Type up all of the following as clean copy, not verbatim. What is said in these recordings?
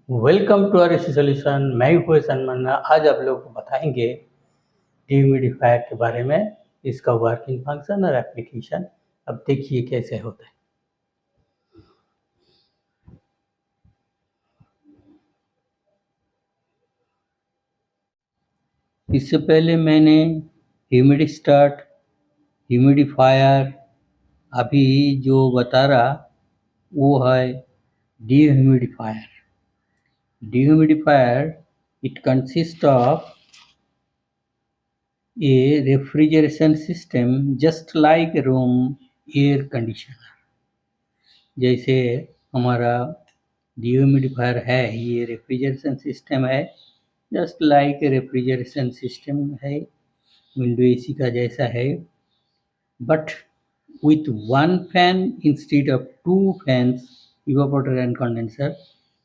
Welcome to are solution. मैं हूँ सलमान। आज आप लोग को बताएंगे ह्यूमिडिफायर के बारे में, इसका वर्किंग फंक्शन और एप्लीकेशन। अब देखिए कैसे होता है। इससे पहले मैंने ह्यूमिडिस्टार्ट, ह्यूमिडिफायर, अभी जो बता रहा वो है dehumidifier. Dehumidifier, it consists of a refrigeration system just like room air conditioner. जैसे हमारा डिह्यूमिडिफायर है, ये रेफ्रिजरेशन सिस्टम है, जस्ट लाइक रेफ्रिजरेशन सिस्टम है, विंडो एसी का जैसा है, but with one fan instead of two fans, evaporator and condenser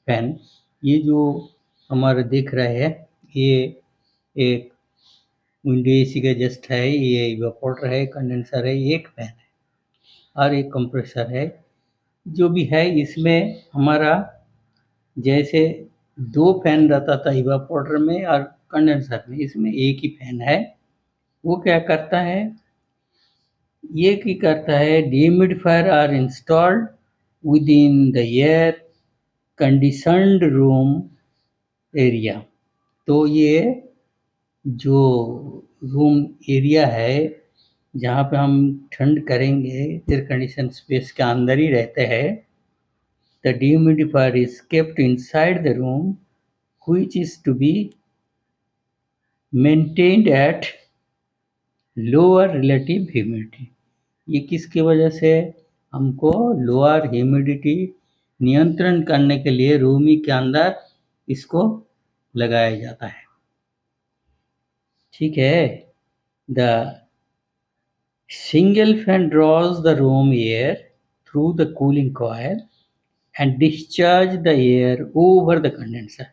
fan. ये जो हमारा दिख रहा है ये एक विंडो एसी का जस्ट है, ये इवापोरेटर है, कंडेंसर है, एक फैन है और एक कंप्रेसर है। जो भी है इसमें हमारा जैसे दो फैन रहता था इवापोरेटर में और कंडेंसर में, इसमें एक ही फैन है। वो क्या करता है, ये की करता है, dehumidifier are installed with in the air conditioned room area. तो ये जो रूम एरिया है जहाँ पे हम ठंड करेंगे, एयर कंडीशन स्पेस के अंदर ही रहते हैं। The dehumidifier is kept inside the room, which is to be maintained at lower relative humidity. ये किसकी वजह से हमको लोअर ह्यूमिडिटी नियंत्रण करने के लिए रूम के अंदर इसको लगाया जाता है। ठीक है। The single fan draws the room air through the cooling coil and discharge the air over the condenser.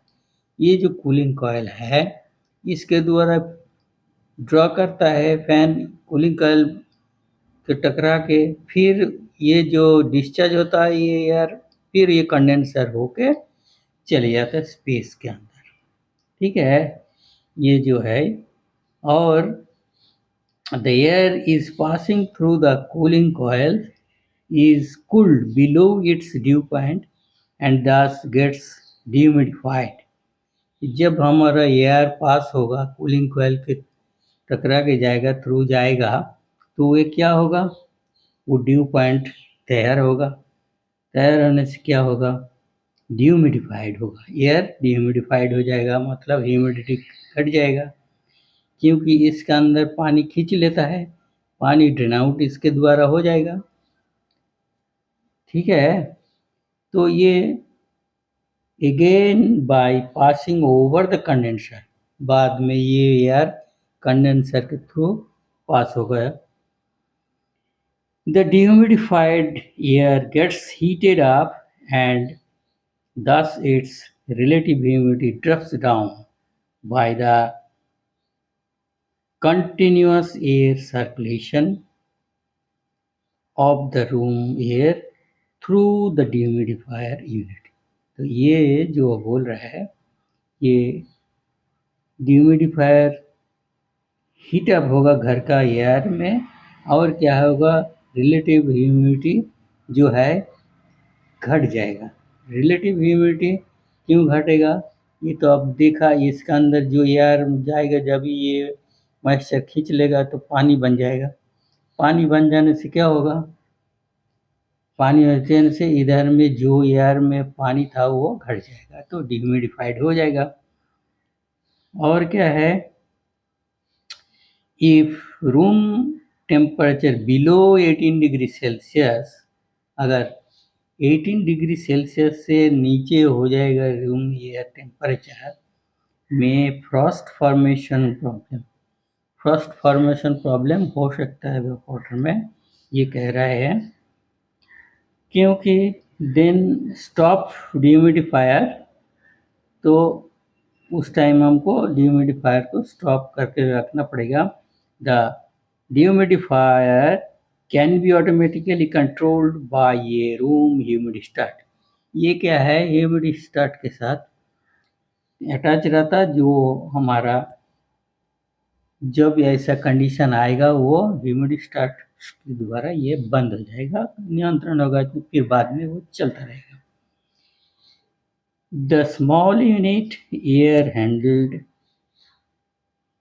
ये जो कूलिंग कॉयल है इसके द्वारा ड्रॉ करता है फैन कूलिंग कॉयल के टकरा के, फिर ये जो डिस्चार्ज होता है ये एयर, फिर ये कंडेंसर होके चले जाता है स्पेस के अंदर। ठीक है, ये जो है, और the air is passing through the cooling coil is cooled below its dew point and thus gets dehumidified. जब हमारा एयर पास होगा कूलिंग कॉयल के टकरा के जाएगा, थ्रू जाएगा, तो ये क्या होगा, वो ड्यू पॉइंट तैयार होगा। तैयार होने से क्या होगा, डिह्यूमिडिफाइड होगा, एयर डिह्यूमिडिफाइड हो जाएगा, मतलब ह्यूमिडिटी घट जाएगा, क्योंकि इसके अंदर पानी खींच लेता है, पानी ड्रेन आउट इसके द्वारा हो जाएगा। ठीक है, तो ये again by passing over the condenser, बाद में ये एयर कंडेंसर के थ्रू पास हो गया। The dehumidified air gets heated up and thus its relative humidity drops down by the continuous air circulation of the room air through the dehumidifier unit. तो ये जो बोल रहा है, ये डिह्यूमिडिफायर हीटअप होगा घर का एयर में, और क्या होगा, रिलेटिव ह्यूमिडिटी जो है घट जाएगा। रिलेटिव ह्यूमिडिटी क्यों घटेगा, ये तो अब देखा, इसके अंदर जो एयर जाएगा जब ये मॉइस्चर खींच लेगा तो पानी बन जाएगा। पानी बन जाने से क्या होगा, पानी बन जाने से इधर में जो एयर में पानी था वो घट जाएगा, तो डिह्यूमिडिफाइड हो जाएगा। और क्या है, if room temperature below 18 degree Celsius, अगर 18 डिग्री सेल्सियस से नीचे हो जाएगा रूम एयर टेम्परेचर में, फ्रॉस्ट फॉर्मेशन प्रॉब्लम हो सकता है वाटर में, ये कह रहा है। क्योंकि देन स्टॉप डिह्यूमिडिफायर, तो उस टाइम हमको डिह्यूमिडिफायर को स्टॉप करके रखना पड़ेगा। The dehumidifier can be automatically controlled by a room humidistat. ये क्या है, ह्यूमिडिस्टाट के साथ अटैच रहता, जो हमारा जब ऐसा कंडीशन आएगा वो ह्यूमिडिस्टेट के द्वारा ये बंद हो जाएगा, नियंत्रण होगा, तो फिर बाद में वो चलता रहेगा। The small unit air handled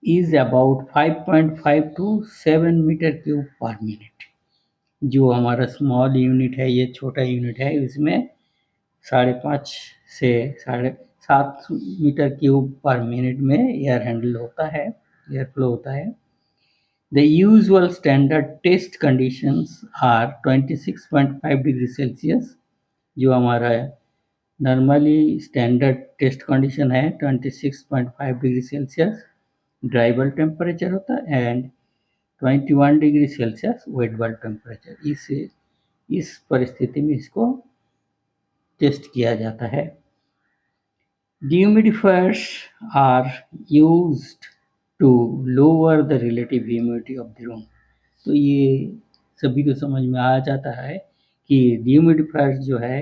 is about 5.5 to 7 metre cube per minute. जो हमारा स्मॉल यूनिट है, ये छोटा यूनिट है, इसमें 5.5 से 7.5 मीटर क्यूब पर मिनट में एयर हैंडल होता है, एयर फ्लो होता है। The usual standard test conditions are 26.5 degree Celsius. जो हमारा नॉर्मली स्टैंडर्ड टेस्ट कंडीशन है 26.5 degree Celsius dry bulb temperature होता है, and 21 degree Celsius wet bulb temperature. इस परिस्थिति में इसको टेस्ट किया जाता है। Dehumidifiers are used to lower the relative humidity of the room। तो ये सभी को समझ में आ जाता है कि डिह्यूमिडिफायर जो है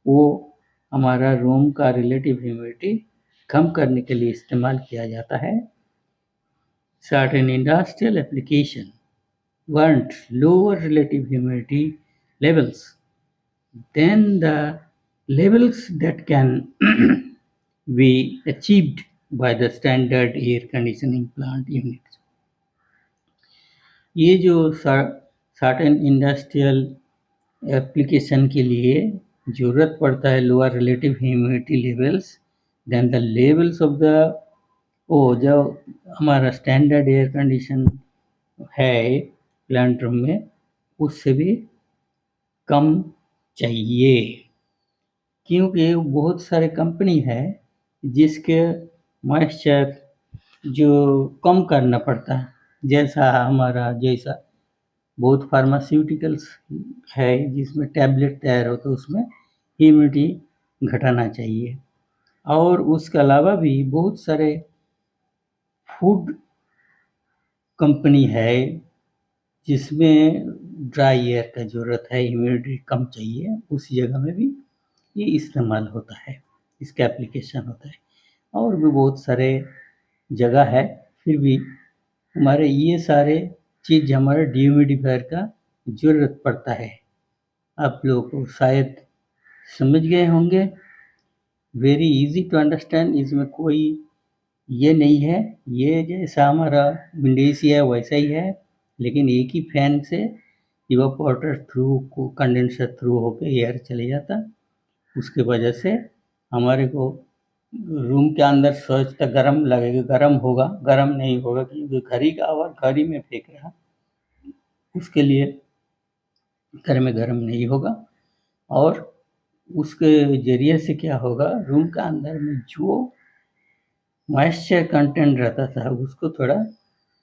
वो हमारा रूम का रिलेटिव ह्यूमिडिटी कम करने के लिए इस्तेमाल किया जाता है। Certain industrial application want lower relative humidity levels than the levels that can be achieved by the standard air conditioning plant units। ये जो सर्टेन इंडस्ट्रियल एप्लीकेशन के लिए ज़रूरत पड़ता है lower relative humidity levels than the levels of the जो हमारा standard air condition है प्लांट रूम में, उससे भी कम चाहिए। क्योंकि बहुत सारे कंपनी है जिसके मॉइस्चर जो कम करना पड़ता है, जैसा बहुत फार्मास्यूटिकल्स है जिसमें टैबलेट तैयार होता है, उसमें ह्यूमिडिटी घटाना चाहिए। और उसके अलावा भी बहुत सारे फूड कंपनी है जिसमें ड्राई एयर का ज़रूरत है, ह्यूमिडिटी कम चाहिए, उस जगह में भी ये इस्तेमाल होता है, इसका एप्लीकेशन होता है। और भी बहुत सारे जगह है, फिर भी हमारे ये सारे चीज़ हमारे डिह्यूमिडिफायर का ज़रूरत पड़ता है। आप लोग को शायद समझ गए होंगे, वेरी इजी टू अंडरस्टैंड। इसमें कोई ये नहीं है, ये जैसा हमारा विंडीसी है वैसा ही है, लेकिन एक ही फैन से इवापोरेटर थ्रू को कंडेंसर थ्रू होकर एयर चले जाता, उसके वजह से हमारे को रूम के अंदर सोचता गर्म लगेगा, गर्म होगा, गर्म नहीं होगा क्योंकि घड़ी का आवाज़ घड़ी में फेंक रहा, उसके लिए घर में गर्म नहीं होगा। और उसके ज़रिए से क्या होगा, रूम के अंदर में जो मॉइस्चर कंटेंट रहता था उसको थोड़ा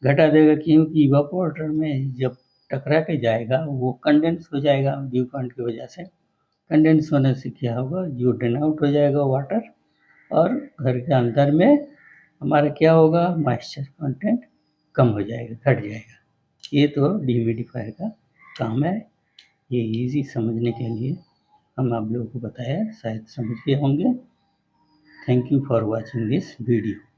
घटा देगा, क्योंकि इवापोरेटर में जब टकरा के जाएगा वो कंडेंस हो जाएगा ड्यू पॉइंट की वजह से। कंडेंस होने से क्या होगा, जो ड्रेन आउट हो जाएगा वाटर, और घर के अंदर में हमारा क्या होगा, मॉइस्चर कंटेंट कम हो जाएगा, घट जाएगा। ये तो डिह्यूमिडिफायर का काम है। ये इजी समझने के लिए हम आप लोगों को बताया, शायद समझ गए होंगे। Thank you for watching this video.